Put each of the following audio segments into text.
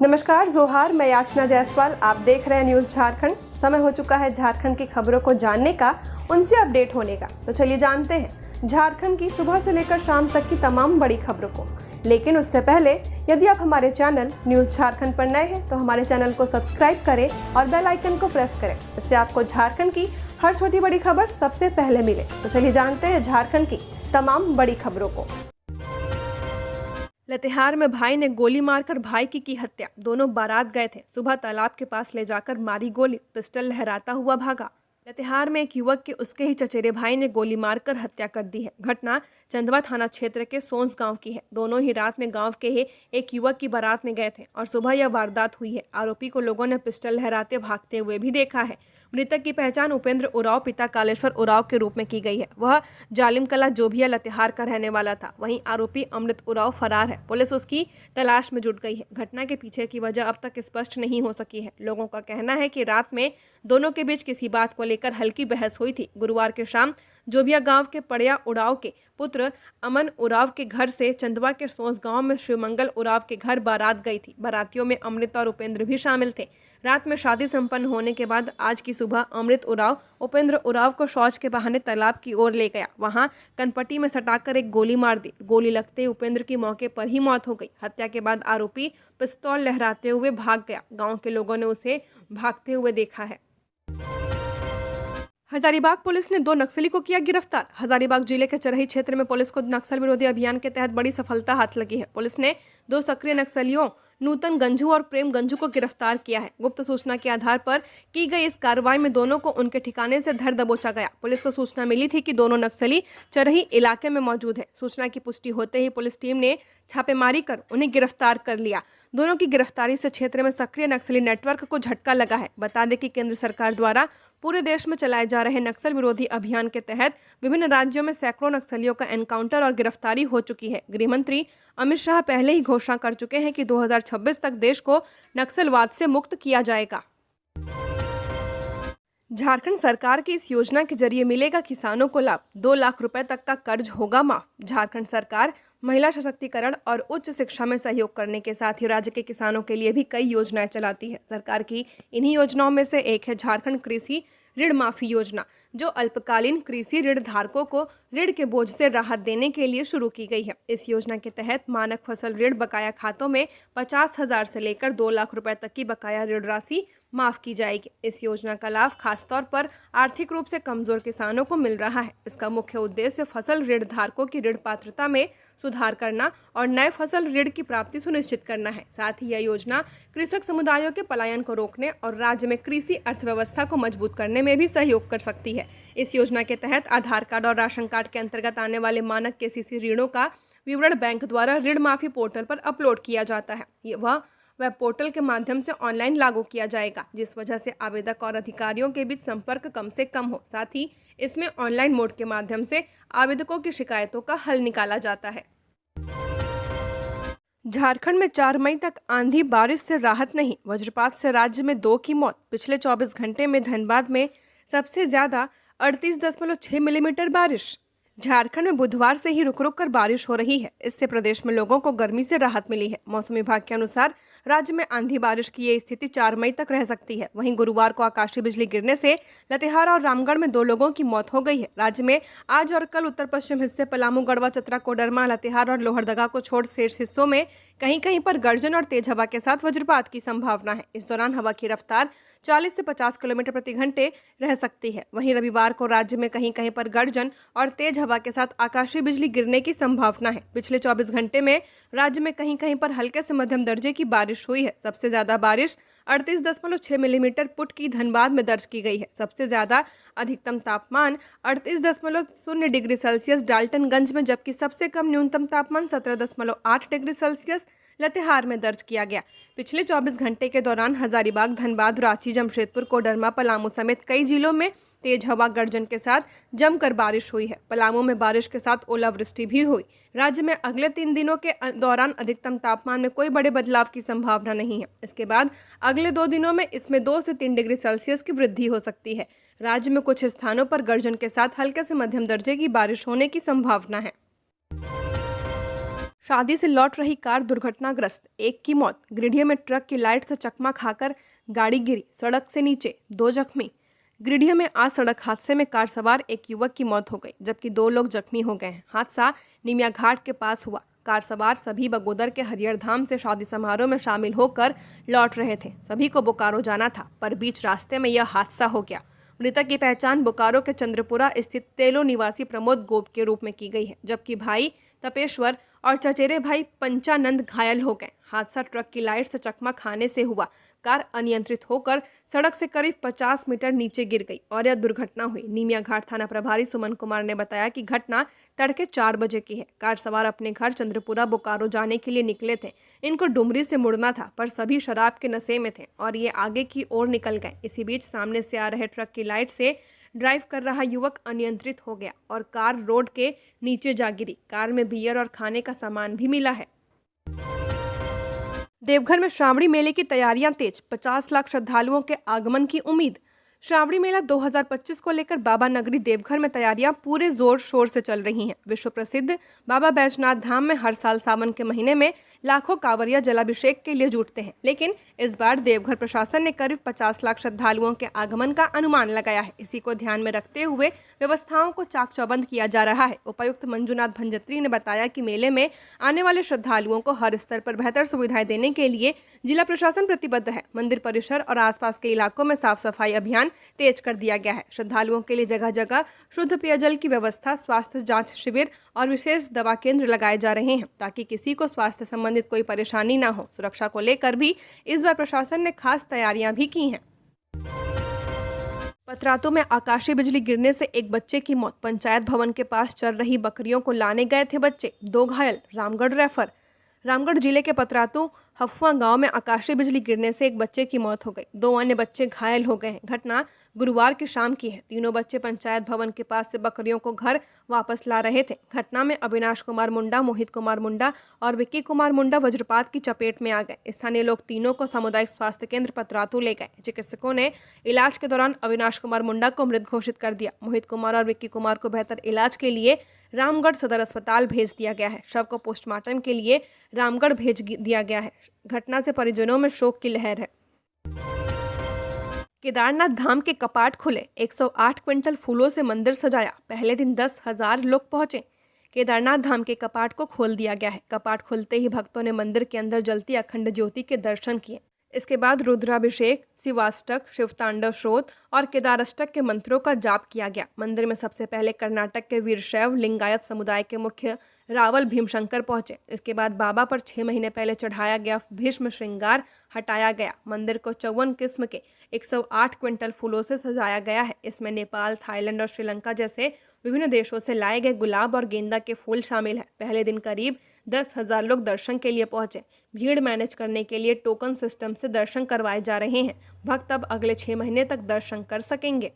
नमस्कार, जोहार। मैं याचना जायसवाल। आप देख रहे हैं न्यूज़ झारखंड। समय हो चुका है झारखंड की खबरों को जानने का, उनसे अपडेट होने का। तो चलिए जानते हैं झारखंड की सुबह से लेकर शाम तक की तमाम बड़ी खबरों को। लेकिन उससे पहले यदि आप हमारे चैनल न्यूज़ झारखंड पर नए हैं तो हमारे चैनल को सब्सक्राइब करें और बेल आइकन को प्रेस करें। इससे आपको झारखंड की हर छोटी बड़ी खबर सबसे पहले मिले। तो चलिए जानते हैं झारखंड की तमाम बड़ी खबरों को। लातेहार में भाई ने गोली मारकर भाई की हत्या। दोनों बारात गए थे। सुबह तालाब के पास ले जाकर मारी गोली, पिस्टल लहराता हुआ भागा। लातेहार में एक युवक की उसके ही चचेरे भाई ने गोली मारकर हत्या कर दी है। घटना चंदवा थाना क्षेत्र के सोंस गांव की है। दोनों ही रात में गांव के ही एक युवक की बारात में गए थे और सुबह यह वारदात हुई है। आरोपी को लोगों ने पिस्टल लहराते भागते हुए भी देखा है। मृतक की पहचान उपेंद्र उरांव पिता कालेश्वर उरांव के रूप में की गई है। वह जालिम कला जोभिया लातेहार का रहने वाला था। वहीं आरोपी अमृत उरांव फरार है। पुलिस उसकी तलाश में जुट गई है। घटना के पीछे की वजह अब तक स्पष्ट नहीं हो सकी है। लोगों का कहना है कि रात में दोनों के बीच किसी बात को लेकर हल्की बहस हुई थी। गुरुवार की शाम जोभिया गांव के पड़िया उरांव के पुत्र अमन उरांव के घर से चंदवा के सोंस गांव में शिवमंगल उरांव के घर बारात गई थी। बारातियों में अमृत और उपेंद्र भी शामिल थे। रात में शादी संपन्न होने के बाद आज की सुबह अमृत उरांव उपेंद्र उरांव को शौच के बहाने तालाब की ओर ले गया। वहां कनपट्टी में सटाकर एक गोली मार दी। गोली लगते उपेंद्र की मौके पर ही मौत हो गई। हत्या के बाद आरोपी पिस्तौल लहराते हुए भाग गया। गांव के लोगों ने उसे भागते हुए देखा है। हजारीबाग पुलिस ने 2 नक्सली को किया गिरफ्तार। हजारीबाग जिले के चरही क्षेत्र में पुलिस को नक्सल विरोधी अभियान के तहत बड़ी सफलता हाथ लगी है। पुलिस ने 2 सक्रिय नक्सलियों नूतन गंजू और प्रेम गंजू को गिरफ्तार किया है। गुप्त सूचना के आधार पर की गई इस कार्रवाई में दोनों को उनके ठिकाने से धर दबोचा गया। पुलिस को सूचना मिली थी कि दोनों नक्सली चरही इलाके में मौजूद है। सूचना की पुष्टि होते ही पुलिस टीम ने छापेमारी कर उन्हें गिरफ्तार कर लिया। दोनों की गिरफ्तारी से क्षेत्र में सक्रिय नक्सली नेटवर्क को झटका लगा है। बता दें कि केंद्र सरकार द्वारा पूरे देश में चलाए जा रहे नक्सल विरोधी अभियान के तहत विभिन्न राज्यों में सैकड़ों नक्सलियों का एनकाउंटर और गिरफ्तारी हो चुकी है। गृह मंत्री अमित शाह पहले ही घोषणा कर चुके हैं कि 2026 तक देश को नक्सलवाद से मुक्त किया जाएगा। झारखंड सरकार की इस योजना के जरिए मिलेगा किसानों को लाभ। 2 लाख रुपए तक का कर्ज होगा माफ। झारखंड सरकार महिला सशक्तिकरण और उच्च शिक्षा में सहयोग करने के साथ ही राज्य के किसानों के लिए भी कई योजनाएं चलाती है। सरकार की इन्हीं योजनाओं में से एक है झारखंड कृषि ऋण माफी योजना, जो अल्पकालीन कृषि ऋण धारकों को ऋण के बोझ से राहत देने के लिए शुरू की गई है। इस योजना के तहत मानक फसल ऋण बकाया खातों में 50,000 से लेकर 2 लाख रुपए तक की बकाया ऋण राशि माफ की जाएगी। इस योजना का लाभ खासतौर पर आर्थिक रूप से कमजोर किसानों को मिल रहा है। इसका मुख्य उद्देश्य फसल ऋण धारकों की ऋण पात्रता में सुधार करना और नए फसल ऋण की प्राप्ति सुनिश्चित करना है। साथ ही यह योजना कृषक समुदायों के पलायन को रोकने और राज्य में कृषि अर्थव्यवस्था को मजबूत करने में भी सहयोग कर सकती है। इस योजना के तहत आधार कार्ड और राशन कार्ड के अंतर्गत आने वाले मानक केसीसी ऋणों का विवरण बैंक द्वारा ऋण माफी पोर्टल पर अपलोड किया जाता है। वह वेब पोर्टल के माध्यम से ऑनलाइन लागू किया जाएगा, जिस वजह से आवेदक और अधिकारियों के बीच संपर्क कम से कम हो। साथ ही इसमें ऑनलाइन मोड के माध्यम से आवेदकों की शिकायतों का हल निकाला जाता है। झारखंड में 4 मई तक आंधी बारिश से राहत नहीं। वज्रपात से राज्य में 2 की मौत। पिछले 24 घंटे में धनबाद में सबसे ज्यादा 38.6 मिलीमीटर बारिश। झारखंड में बुधवार से ही रुक रुक कर बारिश हो रही है। इससे प्रदेश में लोगों को गर्मी से राहत मिली है। मौसम विभाग के अनुसार राज्य में आंधी बारिश की ये स्थिति 4 मई तक रह सकती है। वहीं गुरुवार को आकाशीय बिजली गिरने से लातेहार और रामगढ़ में 2 लोगों की मौत हो गई है। राज्य में आज और कल उत्तर पश्चिम हिस्से पलामू, गढ़वा, चतरा, कोडरमा, लातेहार और लोहरदगा को छोड़ शेष हिस्सों में कहीं कहीं पर गर्जन और तेज हवा के साथ वज्रपात की संभावना है। इस दौरान हवा की रफ्तार 40 से 50 किलोमीटर प्रति घंटे रह सकती है। वहीं रविवार को राज्य में कहीं कहीं पर गर्जन और तेज हवा के साथ आकाशीय बिजली गिरने की संभावना है। पिछले 24 घंटे में राज्य में कहीं कहीं पर हल्के से मध्यम दर्जे की बारिश हुई है। सबसे ज्यादा बारिश 38.6 मिलीमीटर पुट की धनबाद में दर्ज की गई है। सबसे ज्यादा अधिकतम तापमान 38.0 डिग्री सेल्सियस डाल्टनगंज में, जबकि सबसे कम न्यूनतम तापमान 17.8 डिग्री सेल्सियस लातेहार में दर्ज किया गया। पिछले 24 घंटे के दौरान हजारीबाग, धनबाद, रांची, जमशेदपुर, कोडरमा, पलामू समेत कई जिलों में तेज हवा गर्जन के साथ जमकर बारिश हुई है। पलामू में बारिश के साथ ओलावृष्टि भी हुई। राज्य में अगले 3 दिनों के दौरान अधिकतम तापमान में कोई बड़े बदलाव की संभावना नहीं है। इसके बाद अगले 2 दिनों में इसमें 2 से 3 डिग्री सेल्सियस की वृद्धि हो सकती है। राज्य में कुछ स्थानों पर गर्जन के साथ हल्के से मध्यम दर्जे की बारिश होने की संभावना है। शादी से लौट रही कार दुर्घटनाग्रस्त, एक की मौत। गिरिडीह में ट्रक की लाइट से चकमा खाकर गाड़ी गिरी, सड़क से नीचे, 2 जख्मी। गिरिडीह में आज सड़क हादसे में कार सवार एक युवक की मौत हो गई, जबकि 2 लोग जख्मी हो गए हैं। हादसा निमिया घाट के पास हुआ। कार सवार सभी बगोदर के हरियर धाम से शादी समारोह में शामिल होकर लौट रहे थे। सभी को बोकारो जाना था, पर बीच रास्ते में यह हादसा हो गया। मृतक की पहचान बोकारो के चंद्रपुरा स्थित तेलो निवासी प्रमोद गोप के रूप में की गई है, जबकि भाई तपेश्वर और चचेरे भाई पंचानंद घायल हो गए। हादसा ट्रक की लाइट से चकमा खाने से हुआ। कार अनियंत्रित होकर सड़क से करीब 50 मीटर नीचे गिर गई और यह दुर्घटना हुई। नीमिया घाट थाना प्रभारी सुमन कुमार ने बताया कि घटना तड़के 4 बजे की है। कार सवार अपने घर चंद्रपुरा बोकारो जाने के लिए निकले थे। इनको डुमरी से मुड़ना था, पर सभी शराब के नशे में थे और ये आगे की ओर निकल गए। इसी बीच सामने से आ रहे ट्रक की लाइट से ड्राइव कर रहा युवक अनियंत्रित हो गया और कार रोड के नीचे जा गिरी। कार में बियर और खाने का सामान भी मिला है। देवघर में श्रावणी मेले की तैयारियां तेज, 50 लाख श्रद्धालुओं के आगमन की उम्मीद। श्रावणी मेला 2025 को लेकर बाबा नगरी देवघर में तैयारियां पूरे जोर शोर से चल रही हैं। विश्व प्रसिद्ध बाबा बैजनाथ धाम में हर साल सावन के महीने में लाखों कांवरिया जलाभिषेक के लिए जुटते हैं, लेकिन इस बार देवघर प्रशासन ने करीब 50 लाख श्रद्धालुओं के आगमन का अनुमान लगाया है। इसी को ध्यान में रखते हुए व्यवस्थाओं को चाक चौबंद किया जा रहा है। उपायुक्त मंजुनाथ भंजत्री ने बताया कि मेले में आने वाले श्रद्धालुओं को हर स्तर पर बेहतर सुविधाएं देने के लिए जिला प्रशासन प्रतिबद्ध है। मंदिर परिसर और आसपास के इलाकों में साफ सफाई अभियान तेज कर दिया गया है। श्रद्धालुओं के लिए जगह जगह शुद्ध पेयजल की व्यवस्था, स्वास्थ्य जांच शिविर और विशेष दवा केंद्र लगाए जा रहे हैं, ताकि किसी को स्वास्थ्य संबंधित कोई परेशानी ना हो। सुरक्षा को लेकर भी इस बार प्रशासन ने खास तैयारियां भी की हैं। पतरातू में आकाशीय बिजली गिरने से एक बच्चे की मौत। पंचायत भवन के पास चर रही बकरियों को लाने गए थे बच्चे, 2 घायल, रामगढ़ रेफर। रामगढ़ जिले के पतरातू हफुआ गांव में आकाशीय बिजली गिरने से एक बच्चे की मौत हो गई, 2 अन्य बच्चे घायल हो गए हैं। घटना गुरुवार की शाम की है। तीनों बच्चे पंचायत भवन के पास से बकरियों को घर वापस ला रहे थे। घटना में अविनाश कुमार मुंडा, मोहित कुमार मुंडा और विक्की कुमार मुंडा वज्रपात की चपेट में आ गए। स्थानीय लोग तीनों को सामुदायिक स्वास्थ्य केंद्र पतरातू ले गए। चिकित्सकों ने इलाज के दौरान अविनाश कुमार मुंडा को मृत घोषित कर दिया। मोहित कुमार और विक्की कुमार को बेहतर इलाज के लिए रामगढ़ सदर अस्पताल भेज दिया गया है। शव को पोस्टमार्टम के लिए रामगढ़ भेज दिया गया है। घटना से परिजनों में शोक की लहर है। केदारनाथ धाम के कपाट खुले, 108 क्विंटल फूलों से मंदिर सजाया। पहले दिन 10,000 लोग पहुंचे। केदारनाथ धाम के कपाट को खोल दिया गया है। कपाट खुलते ही भक्तों ने मंदिर के अंदर जलती अखंड ज्योति के दर्शन किए। इसके बाद रुद्राभिषेक, शिवाष्टक, शिवतांडव श्रोत और केदाराष्टक के मंत्रों का जाप किया गया। मंदिर में सबसे पहले कर्नाटक के वीरशैव लिंगायत समुदाय के मुख्य रावल भीमशंकर पहुंचे। इसके बाद बाबा पर 6 महीने पहले चढ़ाया गया भीष्म श्रृंगार हटाया गया। मंदिर को 54 किस्म के 108 क्विंटल फूलों से सजाया गया है। इसमें नेपाल, थाईलैंड और श्रीलंका जैसे विभिन्न देशों से लाए गए गुलाब और गेंदा के फूल शामिल है। पहले दिन करीब 10,000 लोग दर्शन के लिए पहुंचे। भीड़ मैनेज करने के लिए टोकन सिस्टम से दर्शन करवाए जा रहे हैं। भक्त अब अगले 6 महीने तक दर्शन कर सकेंगे।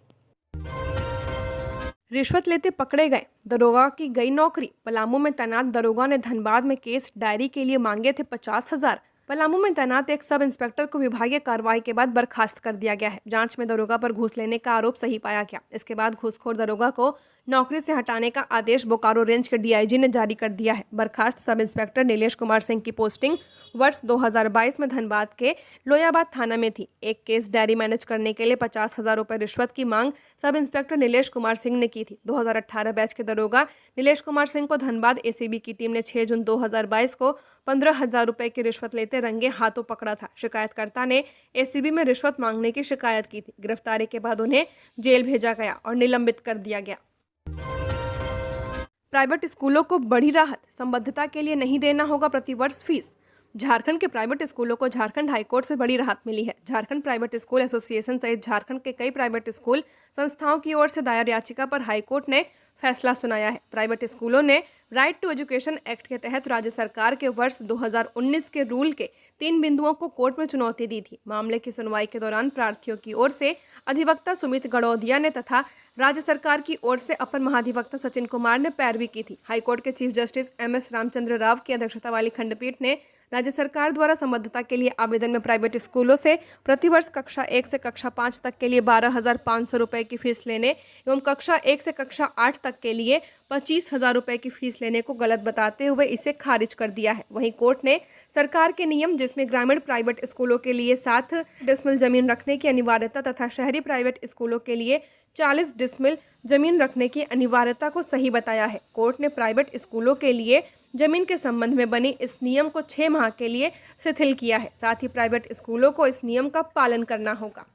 रिश्वत लेते पकड़े गए, दरोगा की गई नौकरी। पलामू में तैनात दरोगा ने धनबाद में केस डायरी के लिए मांगे थे 50,000। पलामू में तैनात एक सब इंस्पेक्टर को विभागीय कार्रवाई के बाद बर्खास्त कर दिया गया है। जांच में दरोगा पर घूस लेने का आरोप सही पाया गया। इसके बाद घूसखोर दरोगा को नौकरी से हटाने का आदेश बोकारो रेंज के डीआईजी ने जारी कर दिया है। बर्खास्त सब इंस्पेक्टर नीलेश कुमार सिंह की पोस्टिंग वर्ष 2022 में धनबाद के लोयाबाद थाना में थी। एक केस डायरी मैनेज करने के लिए 50,000 रुपये रिश्वत की मांग सब इंस्पेक्टर नीलेश कुमार सिंह ने की थी। 2018 बैच के दरोगा नीलेश कुमार सिंह को धनबाद एसीबी की टीम ने 6 जून 2022 को 15,000 रुपये की रिश्वत लेते रंगे हाथों पकड़ा था। शिकायतकर्ता ने एसीबी में रिश्वत मांगने की शिकायत की थी। गिरफ्तारी के बाद उन्हें जेल भेजा गया और निलंबित कर दिया गया। प्राइवेट स्कूलों को बड़ी राहत, संबद्धता के लिए नहीं देना होगा प्रतिवर्ष फीस। झारखंड के प्राइवेट स्कूलों को झारखंड हाईकोर्ट से बड़ी राहत मिली है। झारखंड प्राइवेट स्कूल एसोसिएशन सहित झारखंड के कई प्राइवेट स्कूल संस्थाओं की ओर से दायर याचिका पर हाईकोर्ट ने फैसला सुनाया है। प्राइवेट स्कूलों ने राइट टू एजुकेशन एक्ट के तहत राज्य सरकार के वर्ष 2019 के रूल के 3 बिंदुओं को कोर्ट में चुनौती दी थी। मामले की सुनवाई के दौरान प्रार्थियों की ओर से अधिवक्ता सुमित गड़ौदिया ने तथा राज्य सरकार की ओर से अपर महाधिवक्ता सचिन कुमार ने पैरवी की थी। हाईकोर्ट के chief justice MS Ramchandra Rao की अध्यक्षता वाली खंडपीठ ने राज्य सरकार द्वारा संबद्धता के लिए आवेदन में प्राइवेट स्कूलों से प्रतिवर्ष कक्षा 1 से कक्षा 5 तक के लिए 12,500 रुपये की फीस लेने एवं कक्षा 1 से कक्षा 8 तक के लिए 25,000 रुपये की फीस लेने को गलत बताते हुए इसे खारिज कर दिया है। वहीं कोर्ट ने सरकार के नियम जिसमें ग्रामीण प्राइवेट स्कूलों के लिए 7 डिसमिल जमीन रखने की अनिवार्यता तथा शहरी प्राइवेट स्कूलों के लिए 40 डिसमिल जमीन रखने की अनिवार्यता को सही बताया है। कोर्ट ने प्राइवेट स्कूलों के लिए जमीन के संबंध में बनी इस नियम को 6 माह के लिए शिथिल किया है। साथ ही प्राइवेट स्कूलों को इस नियम का पालन करना होगा।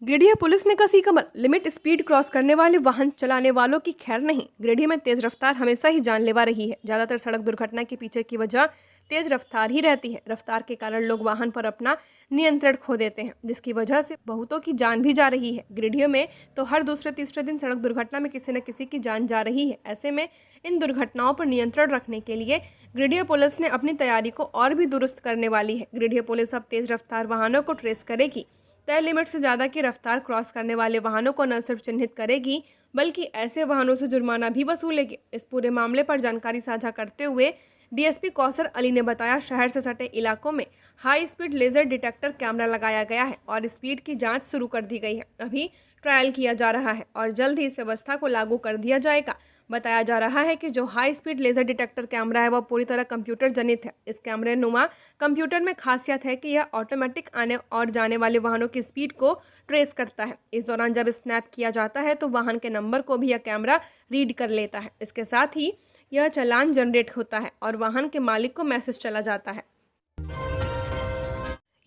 गिरिडीह पुलिस ने कसी कमर, लिमिट स्पीड क्रॉस करने वाले वाहन चलाने वालों की खैर नहीं। गिरिडीह में तेज रफ्तार हमेशा ही जानलेवा रही है। ज्यादातर सड़क दुर्घटना के पीछे की वजह तेज रफ्तार ही रहती है। रफ्तार के कारण लोग वाहन पर अपना नियंत्रण खो देते हैं, जिसकी वजह से बहुतों की जान भी जा रही है। गिरिडीह में तो हर दूसरे तीसरे दिन सड़क दुर्घटना में किसी न किसी की जान जा रही है। ऐसे में इन दुर्घटनाओं पर नियंत्रण रखने के लिए गिरिडीह पुलिस ने अपनी तैयारी को और भी दुरुस्त करने वाली है। गिरिडीह पुलिस अब तेज रफ्तार वाहनों को ट्रेस करेगी। तय लिमिट से ज्यादा की रफ्तार क्रॉस करने वाले वाहनों को न सिर्फ चिन्हित करेगी बल्कि ऐसे वाहनों से जुर्माना भी वसूलेगी। इस पूरे मामले पर जानकारी साझा करते हुए डीएसपी कौसर अली ने बताया, शहर से सटे इलाकों में high speed laser detector camera लगाया गया है और स्पीड की जांच शुरू कर दी गई है। अभी ट्रायल किया जा रहा है और जल्द ही इस व्यवस्था को लागू कर दिया जाएगा। बताया जा रहा है कि जो high speed laser detector camera है वह पूरी तरह कंप्यूटर जनित है। इस कैमरे नुमा कंप्यूटर में खासियत है कि यह ऑटोमेटिक आने और जाने वाले वाहनों की स्पीड को ट्रेस करता है। इस दौरान जब स्नैप किया जाता है तो वाहन के नंबर को भी यह कैमरा रीड कर लेता है। इसके साथ ही यह चालान जनरेट होता है और वाहन के मालिक को मैसेज चला जाता है।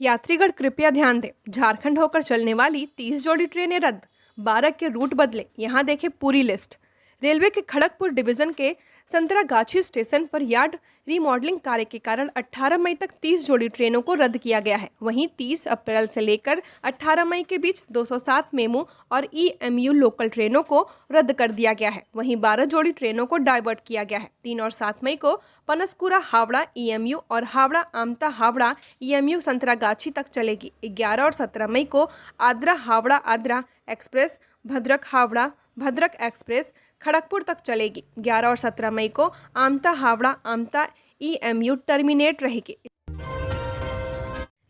यात्रीगण कृपया ध्यान दें, झारखंड होकर चलने वाली 30 जोड़ी ट्रेनें रद्द, 12 के रूट बदले। यहाँ देखें पूरी लिस्ट। रेलवे के खड़गपुर डिवीजन के संतरागाछी स्टेशन पर यार्ड रीमॉडलिंग कार्य के कारण 18 मई तक 30 जोड़ी ट्रेनों को रद्द किया गया है। वहीं 30 अप्रैल से लेकर 18 मई के बीच 207 मेमू और ईएमयू लोकल ट्रेनों को रद्द कर दिया गया है। वहीं 12 जोड़ी ट्रेनों को डाइवर्ट किया गया है। 3 और 7 मई को पनसकुरा हावड़ा ईएमयू और हावड़ा आमता हावड़ा ईएमयू संतरागाछी तक चलेगी। 11 और 17 मई को आद्रा हावड़ा आद्रा एक्सप्रेस भद्रक हावड़ा भद्रक एक्सप्रेस खड़गपुर तक चलेगी। 11 और 17 मई को आमता हावड़ा आमता ईएमयू टर्मिनेट रहेगी।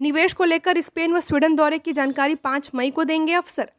निवेश को लेकर स्पेन व स्वीडन दौरे की जानकारी 5 मई को देंगे अफसर।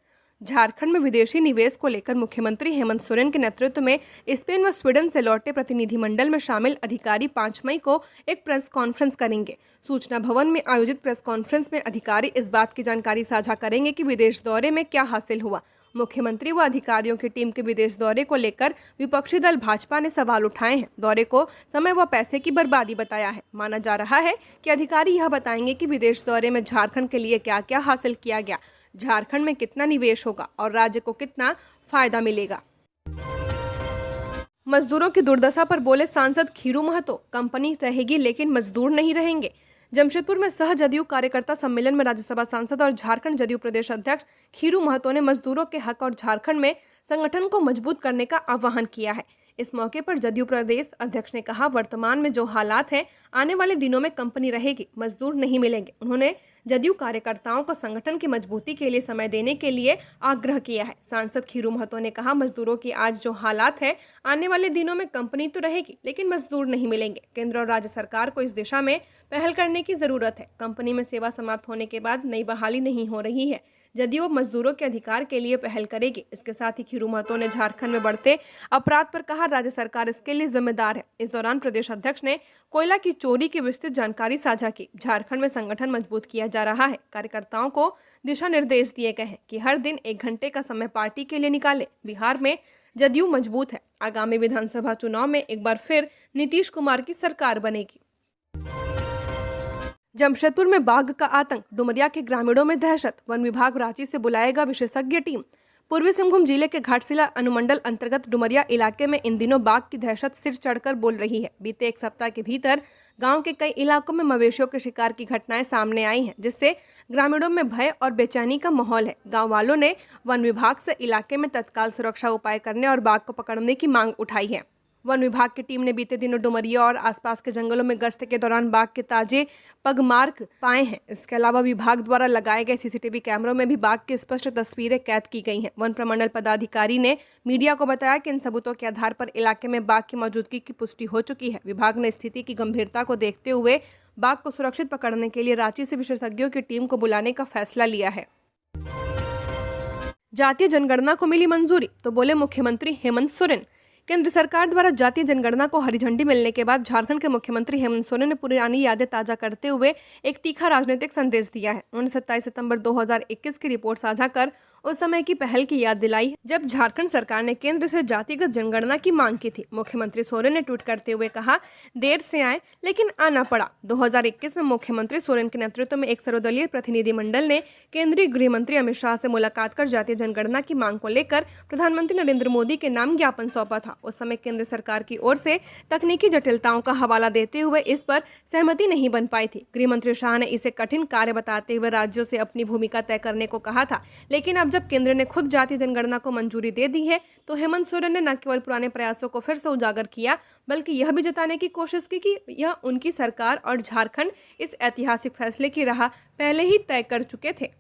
झारखंड में विदेशी निवेश को लेकर मुख्यमंत्री हेमंत सोरेन के नेतृत्व में स्पेन व स्वीडन से लौटे प्रतिनिधिमंडल में शामिल अधिकारी 5 मई को एक प्रेस कॉन्फ्रेंस करेंगे। सूचना भवन में आयोजित प्रेस कॉन्फ्रेंस में अधिकारी इस बात की जानकारी साझा करेंगे कि विदेश दौरे में क्या हासिल हुआ। मुख्यमंत्री व अधिकारियों की टीम के विदेश दौरे को लेकर विपक्षी दल भाजपा ने सवाल उठाए हैं। दौरे को समय व पैसे की बर्बादी बताया है। माना जा रहा है कि अधिकारी यह बताएंगे कि विदेश दौरे में झारखंड के लिए क्या क्या हासिल किया गया, झारखंड में कितना निवेश होगा और राज्य को कितना फायदा मिलेगा। मजदूरों की दुर्दशा पर बोले सांसद खीरू महतो, कंपनी रहेगी लेकिन मजदूर नहीं रहेंगे। जमशेदपुर में सह जदयू कार्यकर्ता सम्मेलन में राज्यसभा सांसद और झारखंड जदयू प्रदेश अध्यक्ष खीरू महतो ने मजदूरों के हक और झारखंड में संगठन को मजबूत करने का आह्वान किया है। इस मौके पर जदयू प्रदेश अध्यक्ष ने कहा, वर्तमान में जो हालात हैं, आने वाले दिनों में कंपनी रहेगी, मजदूर नहीं मिलेंगे। उन्होंने जदयू कार्यकर्ताओं को संगठन की मजबूती के लिए समय देने के लिए आग्रह किया है। सांसद खीरू महतो ने कहा, मजदूरों की आज जो हालात है, आने वाले दिनों में कंपनी तो रहेगी लेकिन मजदूर नहीं मिलेंगे। केंद्र और राज्य सरकार को इस दिशा में पहल करने की जरूरत है। कंपनी में सेवा समाप्त होने के बाद नई बहाली नहीं हो रही है। जदयू मजदूरों के अधिकार के लिए पहल करेगी। इसके साथ ही खीरू महतो ने झारखंड में बढ़ते अपराध पर कहा, राज्य सरकार इसके लिए जिम्मेदार है। इस दौरान प्रदेश अध्यक्ष ने कोयला की चोरी की विस्तृत जानकारी साझा की। झारखंड में संगठन मजबूत किया जा रहा है। कार्यकर्ताओं को दिशा निर्देश दिए गए हैं कि हर दिन 1 घंटे का समय पार्टी के लिए निकाले। बिहार में जदयू मजबूत है। आगामी विधानसभा चुनाव में एक बार फिर नीतीश कुमार की सरकार बनेगी। जमशेदपुर में बाघ का आतंक, डुमरिया के ग्रामीणों में दहशत। वन विभाग रांची से बुलाएगा विशेषज्ञ टीम। पूर्वी सिंहभूम जिले के घाटशिला अनुमंडल अंतर्गत डुमरिया इलाके में इन दिनों बाघ की दहशत सिर चढ़कर बोल रही है। बीते 1 सप्ताह के भीतर गांव के कई इलाकों में मवेशियों के शिकार की घटनाएं सामने आई हैं, जिससे ग्रामीणों में भय और बेचैनी का माहौल है। गाँव वालों ने वन विभाग से इलाके में तत्काल सुरक्षा उपाय करने और बाघ को पकड़ने की मांग उठाई है। वन विभाग की टीम ने बीते दिनों डुमरिया और आसपास के जंगलों में गश्त के दौरान बाघ के ताजे पगमार्क पाए हैं। इसके अलावा विभाग द्वारा लगाए गए सीसीटीवी कैमरों में भी बाघ की स्पष्ट तस्वीरें कैद की गई हैं। वन प्रमंडल पदाधिकारी ने मीडिया को बताया कि इन सबूतों के आधार पर इलाके में बाघ की मौजूदगी की पुष्टि हो चुकी है। विभाग ने स्थिति की गंभीरता को देखते हुए बाघ को सुरक्षित पकड़ने के लिए रांची से विशेषज्ञों की टीम को बुलाने का फैसला लिया है। जातीय जनगणना को मिली मंजूरी, तो बोले मुख्यमंत्री हेमंत सोरेन। केंद्र सरकार द्वारा जातीय जनगणना को हरी झंडी मिलने के बाद झारखंड के मुख्यमंत्री हेमंत सोरेन ने पुरानी यादें ताजा करते हुए एक तीखा राजनीतिक संदेश दिया है। उन्होंने 27 सितंबर 2021 की रिपोर्ट साझा कर उस समय की पहल की याद दिलाई जब झारखंड सरकार ने केंद्र से जातिगत जनगणना की मांग की थी। मुख्यमंत्री सोरेन ने ट्वीट करते हुए कहा, देर से आए लेकिन आना पड़ा। 2021 में मुख्यमंत्री सोरेन के नेतृत्व में एक सर्वदलीय प्रतिनिधिमंडल ने केंद्रीय गृह मंत्री अमित शाह से मुलाकात कर जातीय जनगणना की मांग को लेकर प्रधानमंत्री नरेंद्र मोदी के नाम ज्ञापन सौंपा था। उस समय केंद्र सरकार की ओर से तकनीकी जटिलताओं का हवाला देते हुए इस पर सहमति नहीं बन पाई थी। गृह मंत्री शाह ने इसे कठिन कार्य बताते हुए राज्यों से अपनी भूमिका तय करने को कहा था। लेकिन अब जब केंद्र ने खुद जातीय जनगणना को मंजूरी दे दी है तो हेमंत सोरेन ने न केवल पुराने प्रयासों को फिर से उजागर किया बल्कि यह भी जताने की कोशिश की कि यह उनकी सरकार और झारखंड इस ऐतिहासिक फैसले की राह पहले ही तय कर चुके थे।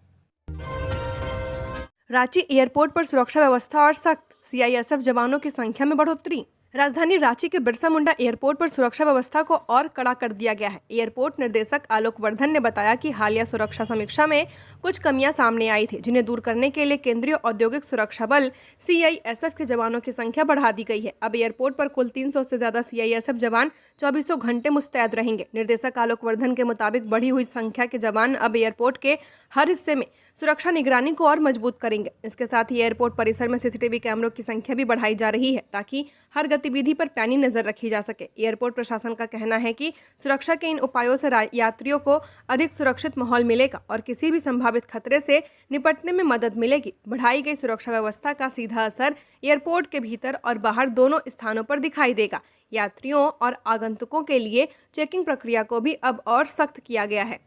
रांची एयरपोर्ट पर सुरक्षा व्यवस्था और सख्त, सीआईएसएफ जवानों की संख्या में बढ़ोतरी। राजधानी रांची के बिरसा मुंडा एयरपोर्ट पर सुरक्षा व्यवस्था को और कड़ा कर दिया गया है। एयरपोर्ट निर्देशक आलोक वर्धन ने बताया कि हालिया सुरक्षा समीक्षा में कुछ कमियां सामने आई थी, जिन्हें दूर करने के लिए केंद्रीय औद्योगिक सुरक्षा बल सीआईएसएफ के जवानों की संख्या बढ़ा दी गई है। अब एयरपोर्ट पर कुल 300 से ज्यादा सीआईएसएफ जवान 24 घंटे मुस्तैद रहेंगे। निर्देशक आलोक वर्धन के मुताबिक बढ़ी हुई संख्या के जवान अब एयरपोर्ट के हर हिस्से में सुरक्षा निगरानी को और मजबूत करेंगे। इसके साथ ही एयरपोर्ट परिसर में सीसीटीवी कैमरों की संख्या भी बढ़ाई जा रही है ताकि हर गतिविधि पर पैनी नजर रखी जा सके। एयरपोर्ट प्रशासन का कहना है कि सुरक्षा के इन उपायों से यात्रियों को अधिक सुरक्षित माहौल मिलेगा और किसी भी संभावित खतरे से निपटने में मदद मिलेगी। बढ़ाई गई सुरक्षा व्यवस्था का सीधा असर एयरपोर्ट के भीतर और बाहर दोनों स्थानों पर दिखाई देगा। यात्रियों और आगंतुकों के लिए चेकिंग प्रक्रिया को भी अब और सख्त किया गया है।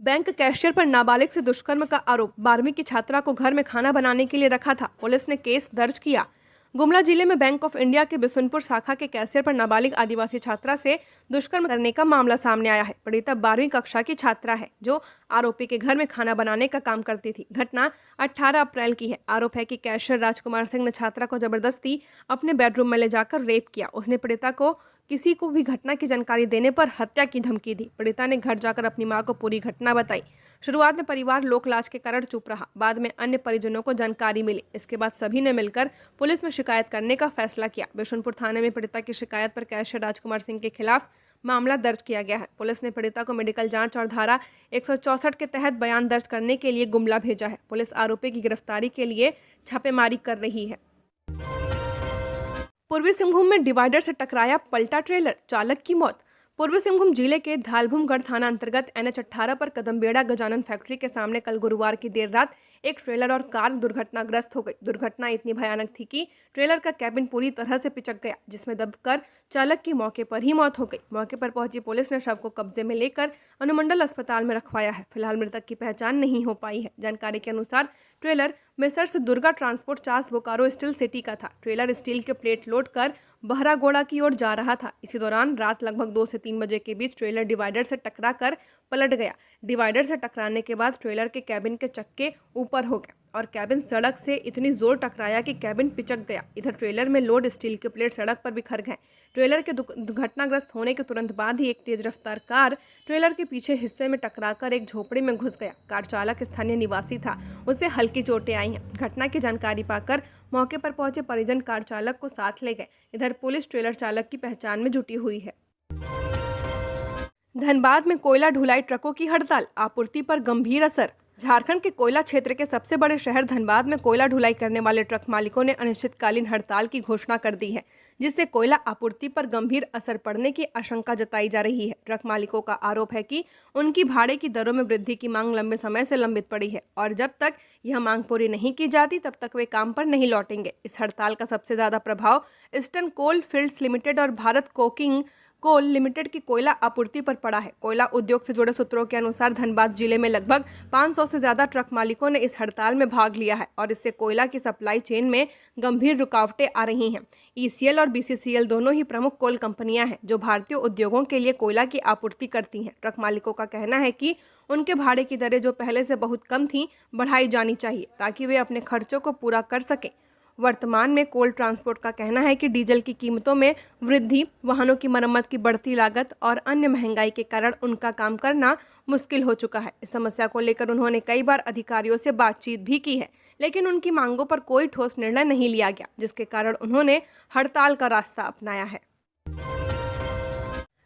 बैंक कैशियर पर नाबालिग से दुष्कर्म का आरोप। 12वीं की छात्रा को घर में खाना बनाने के लिए रखा था। पुलिस ने केस दर्ज किया। गुमला जिले में बैंक ऑफ इंडिया के बिशुनपुर शाखा के कैशियर पर नाबालिग आदिवासी छात्रा से दुष्कर्म करने का मामला सामने आया है। पीड़िता 12वीं कक्षा की छात्रा है जो आरोपी के घर में खाना बनाने का काम करती थी। घटना 18 अप्रैल की है। आरोप है कि कैशियर राजकुमार सिंह ने छात्रा को जबरदस्ती अपने बेडरूम में ले जाकर रेप किया। उसने पीड़िता को किसी को भी घटना की जानकारी देने पर हत्या की धमकी दी। पीड़िता ने घर जाकर अपनी मां को पूरी घटना बताई। शुरुआत में परिवार लोक लाज के कारण चुप रहा। बाद में अन्य परिजनों को जानकारी मिली। इसके बाद सभी ने मिलकर पुलिस में शिकायत करने का फैसला किया। बिशुनपुर थाने में पीड़िता की शिकायत पर कैशियर राजकुमार सिंह के खिलाफ मामला दर्ज किया गया है। पुलिस ने पीड़िता को मेडिकल जांच और धारा 164 के तहत बयान दर्ज करने के लिए गुमला भेजा है। पुलिस आरोपी की गिरफ्तारी के लिए छापेमारी कर रही है। पूर्वी सिंहभूम में डिवाइडर से टकराया पलटा ट्रेलर, चालक की मौत। पूर्वी सिंहभूम जिले के धालभूमगढ़ थाना अंतर्गत NH 18 पर कदमबेड़ा गजानन फैक्ट्री के सामने कल गुरुवार की देर रात एक ट्रेलर और कार दुर्घटनाग्रस्त हो गई। दुर्घटना इतनी भयानक थी कि ट्रेलर का कैबिन पूरी तरह से पिचक गया, जिसमें दबकर चालक की मौके पर ही मौत हो गई। मौके पर पहुंची पुलिस ने शव को कब्जे में लेकर अनुमंडल अस्पताल में रखवाया है। फिलहाल मृतक की पहचान नहीं हो पाई है। जानकारी के अनुसार trailer messrs Durga transport Chas Bokaro steel city का था। ट्रेलर स्टील के प्लेट लोड कर बहरागोड़ा की ओर जा रहा था। इसी दौरान रात लगभग 2 से 3 बजे के बीच ट्रेलर डिवाइडर से टकरा कर पलट गया। डिवाइडर से टकराने के बाद ट्रेलर के कैबिन के चक्के ऊपर हो गए और कैबिन सड़क से इतनी जोर टकराया कि कैबिन पिचक गया। इधर ट्रेलर में लोड स्टील के प्लेट सड़क पर बिखर गए। ट्रेलर के दुर्घटनाग्रस्त होने के तुरंत बाद ही एक तेज रफ्तार कार ट्रेलर के पीछे हिस्से में टकराकर एक झोपड़ी में घुस गया। कार चालक स्थानीय निवासी था, उसे हल्की चोटें आई हैं। घटना की जानकारी पाकर मौके पर पहुंचे परिजन कार चालक को साथ ले गए। इधर पुलिस ट्रेलर चालक की पहचान में जुटी हुई है। धनबाद में कोयला ढुलाई ट्रकों की हड़ताल, आपूर्ति पर गंभीर असर। झारखंड के कोयला क्षेत्र के सबसे बड़े शहर धनबाद में कोयला ढुलाई करने वाले ट्रक मालिकों ने अनिश्चितकालीन हड़ताल की घोषणा कर दी है, जिससे कोयला आपूर्ति पर गंभीर असर पड़ने की आशंका जताई जा रही है। ट्रक मालिकों का आरोप है कि उनकी भाड़े की दरों में वृद्धि की मांग लंबे समय से लंबित पड़ी है और जब तक यह मांग पूरी नहीं की जाती तब तक वे काम पर नहीं लौटेंगे। इस हड़ताल का सबसे ज्यादा प्रभाव ईस्टर्न कोल फील्ड्स लिमिटेड और भारत कोकिंग कोल लिमिटेड की कोयला आपूर्ति पर पड़ा है। कोयला उद्योग से जुड़े सूत्रों के अनुसार धनबाद जिले में लगभग 500 से ज्यादा ट्रक मालिकों ने इस हड़ताल में भाग लिया है और इससे कोयला की सप्लाई चेन में गंभीर रुकावटें आ रही हैं। ईसीएल और बीसीसीएल दोनों ही प्रमुख कोल कंपनियां हैं जो भारतीय उद्योगों के लिए कोयला की आपूर्ति करती हैं। ट्रक मालिकों का कहना है कि उनके भाड़े की दरें जो पहले से बहुत कम थीं बढ़ाई जानी चाहिए ताकि वे अपने खर्चों को पूरा कर सकें। वर्तमान में कोल ट्रांसपोर्ट का कहना है कि डीजल की कीमतों में वृद्धि, वाहनों की मरम्मत की बढ़ती लागत और अन्य महंगाई के कारण उनका काम करना मुश्किल हो चुका है। इस समस्या को लेकर उन्होंने कई बार अधिकारियों से बातचीत भी की है, लेकिन उनकी मांगों पर कोई ठोस निर्णय नहीं लिया गया, जिसके कारण उन्होंने हड़ताल का रास्ता अपनाया है।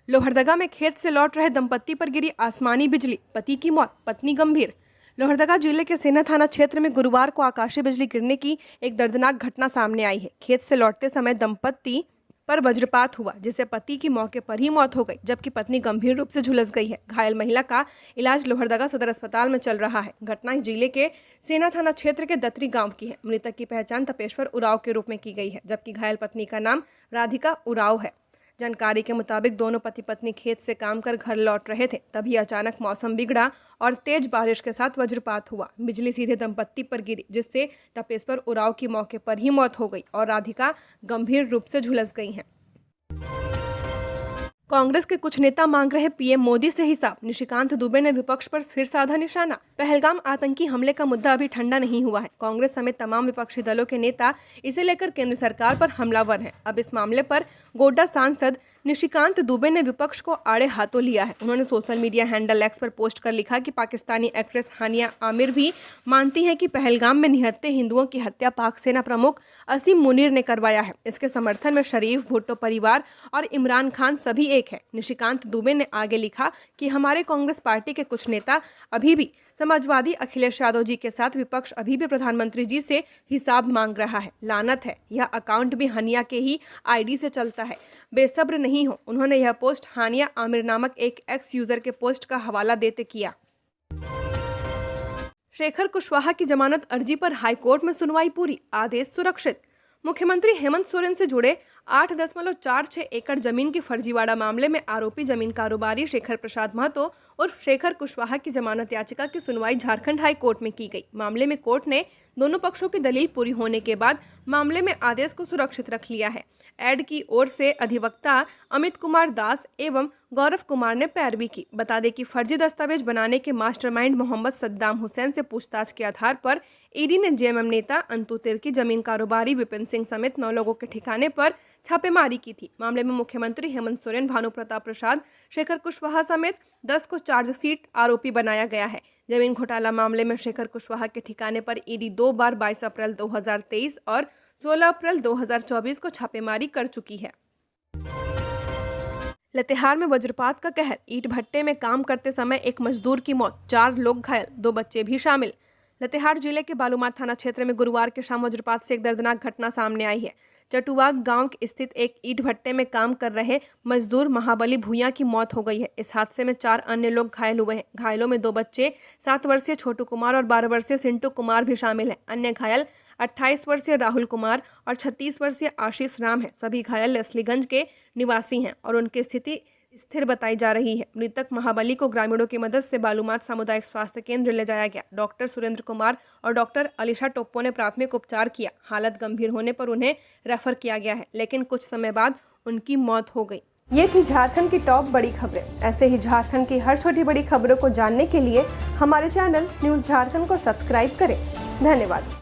लोहरदगा में खेत से लौट रहे दंपत्ति पर गिरी आसमानी बिजली, पति की मौत, पत्नी गंभीर। लोहरदगा जिले के सेना थाना क्षेत्र में गुरुवार को आकाशीय बिजली गिरने की एक दर्दनाक घटना सामने आई है। खेत से लौटते समय दंपत्ति पर वज्रपात हुआ, जिससे पति की मौके पर ही मौत हो गई, जबकि पत्नी गंभीर रूप से झुलस गई है। घायल महिला का इलाज लोहरदगा सदर अस्पताल में चल रहा है। घटना जिले के सेना थाना क्षेत्र के दतरी गांव की है। मृतक की पहचान तपेश्वर उरांव के रूप में की गई है, जबकि घायल पत्नी का नाम राधिका उरांव है। जानकारी के मुताबिक दोनों पति पत्नी खेत से काम कर घर लौट रहे थे, तभी अचानक मौसम बिगड़ा और तेज बारिश के साथ वज्रपात हुआ। बिजली सीधे दंपत्ति पर गिरी, जिससे तपेश्वर उरांव की मौके पर ही मौत हो गई और राधिका गंभीर रूप से झुलस गई हैं। कांग्रेस के कुछ नेता मांग रहे पीएम मोदी से हिसाब। निशिकांत दुबे ने विपक्ष पर फिर साधा निशाना। पहलगाम आतंकी हमले का मुद्दा अभी ठंडा नहीं हुआ है। कांग्रेस समेत तमाम विपक्षी दलों के नेता इसे लेकर केंद्र सरकार पर हमलावर हैं। अब इस मामले पर गोड्डा सांसद निशिकांत दुबे ने विपक्ष को आड़े हाथों लिया है। उन्होंने सोशल मीडिया हैंडल एक्स पर पोस्ट कर लिखा कि पाकिस्तानी एक्ट्रेस हानिया आमिर भी मानती हैं कि पहलगाम में निहत्थे हिंदुओं की हत्या पाक सेना प्रमुख असीम मुनीर ने करवाया है। इसके समर्थन में शरीफ, भुट्टो परिवार और इमरान खान सभी एक है। निशिकांत दुबे ने आगे लिखा कि हमारे कांग्रेस पार्टी के कुछ नेता अभी भी समाजवादी अखिलेश यादव जी के साथ विपक्ष अभी भी प्रधानमंत्री जी से हिसाब मांग रहा है। लानत है, यह अकाउंट भी हानिया के ही आईडी से चलता है। बेसब्र नहीं हो। उन्होंने यह पोस्ट हानिया आमिर नामक एक एक्स यूजर के पोस्ट का हवाला देते किया। शेखर कुशवाहा की जमानत अर्जी पर हाईकोर्ट में सुनवाई पूरी, आदेश सुरक्षित। मुख्यमंत्री हेमंत सोरेन से जुड़े 8.46 एकड़ जमीन के फर्जीवाड़ा मामले में आरोपी जमीन कारोबारी शेखर प्रसाद महतो उर्फ शेखर कुशवाहा की जमानत याचिका की सुनवाई झारखंड हाई कोर्ट में की गई। मामले में कोर्ट ने दोनों पक्षों की दलील पूरी होने के बाद मामले में आदेश को सुरक्षित रख लिया है। एड की ओर से अधिवक्ता अमित कुमार दास एवं गौरव कुमार ने पैरवी की। बता दें कि फर्जी दस्तावेज बनाने के मास्टरमाइंड मोहम्मद सद्दाम हुसैन से पूछताछ के आधार पर ईडी ने जेएमएम नेता अंतु तिर्की, जमीन कारोबारी विपिन सिंह समेत 9 लोगों के ठिकाने पर छापेमारी की थी। मामले में मुख्यमंत्री हेमंत सोरेन, भानु प्रताप प्रसाद, शेखर कुशवाहा समेत 10 को चार्जशीट आरोपी बनाया गया है। जमीन घोटाला मामले में शेखर कुशवाहा के ठिकाने पर ईडी 2 बार 22 अप्रैल 2023 और 16 अप्रैल 2024 को छापेमारी कर चुकी है। लातेहार में वज्रपात का कहर, ईंट भट्टे में काम करते समय एक मजदूर की मौत, 4 लोग घायल, 2 बच्चे भी शामिल। लातेहार जिले के बालूमाथ थाना क्षेत्र में गुरुवार की शाम वज्रपात से एक दर्दनाक घटना सामने आई है। चटुवाग गांव स्थित एक ईंट भट्टे में काम कर रहे मजदूर महाबली भूया की मौत हो गई है। इस हादसे में 4 अन्य लोग घायल हुए हैं। घायलों में 2 बच्चे, 7 वर्षीय छोटू कुमार और 12 वर्षीय सिंटू कुमार भी शामिल हैं। अन्य घायल 28 वर्षीय राहुल कुमार और 36 वर्षीय आशीष राम है। सभी घायल लेस्लीगंज के निवासी हैं और उनकी स्थिति स्थिर बताई जा रही है। मृतक महाबली को ग्रामीणों की मदद से बालूमाथ सामुदायिक स्वास्थ्य केंद्र ले जाया गया। डॉक्टर सुरेंद्र कुमार और डॉक्टर अलीशा टोप्पो ने प्राथमिक उपचार किया। हालत गंभीर होने पर उन्हें रेफर किया गया है, लेकिन कुछ समय बाद उनकी मौत हो गई। ये थी झारखंड की टॉप बड़ी खबरें। ऐसे ही झारखंड की हर छोटी बड़ी खबरों को जानने के लिए हमारे चैनल न्यूज़ झारखंड को सब्सक्राइब करें। धन्यवाद।